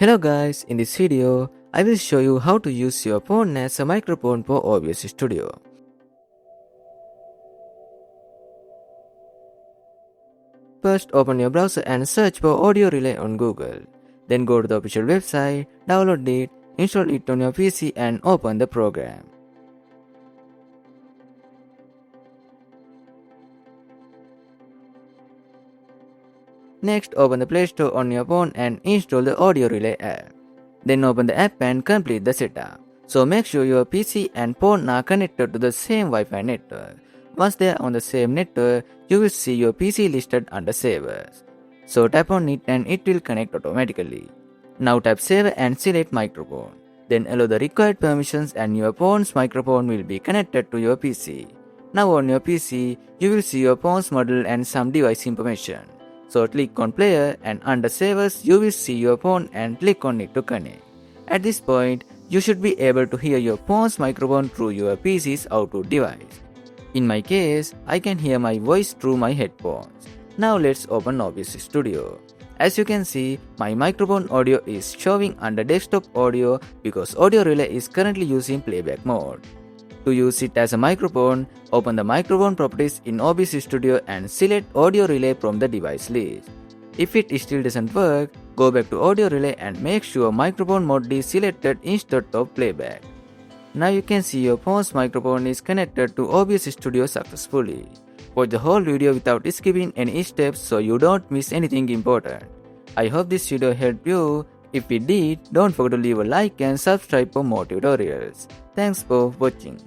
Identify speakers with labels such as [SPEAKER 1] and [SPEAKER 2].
[SPEAKER 1] Hello guys, in this video, I will show you how to use your phone as a microphone for OBS Studio. First, open your browser and search for AudioRelay on Google. Then go to the official website, download it, install it on your PC and open the program. Next, open the Play Store on your phone and install the AudioRelay app. Then open the app and complete the setup. So make sure your PC and phone are connected to the same Wi-Fi network. Once they are on the same network, you will see your PC listed under Savers. So tap on it and it will connect automatically. Now tap Save and select Microphone. Then allow the required permissions and your phone's microphone will be connected to your PC. Now on your PC, you will see your phone's model and some device information. So click on Player and under Savers you will see your phone and click on it to connect. At this point, you should be able to hear your phone's microphone through your PC's output device. In my case, I can hear my voice through my headphones. Now let's open OBS Studio. As you can see, my microphone audio is showing under desktop audio because AudioRelay is currently using playback mode. To use it as a microphone, open the microphone properties in OBS Studio and select AudioRelay from the device list. If it still doesn't work, go back to AudioRelay and make sure microphone mode is selected instead of playback. Now you can see your phone's microphone is connected to OBS Studio successfully. Watch the whole video without skipping any steps so you don't miss anything important. I hope this video helped you. If it did, don't forget to leave a like and subscribe for more tutorials. Thanks for watching.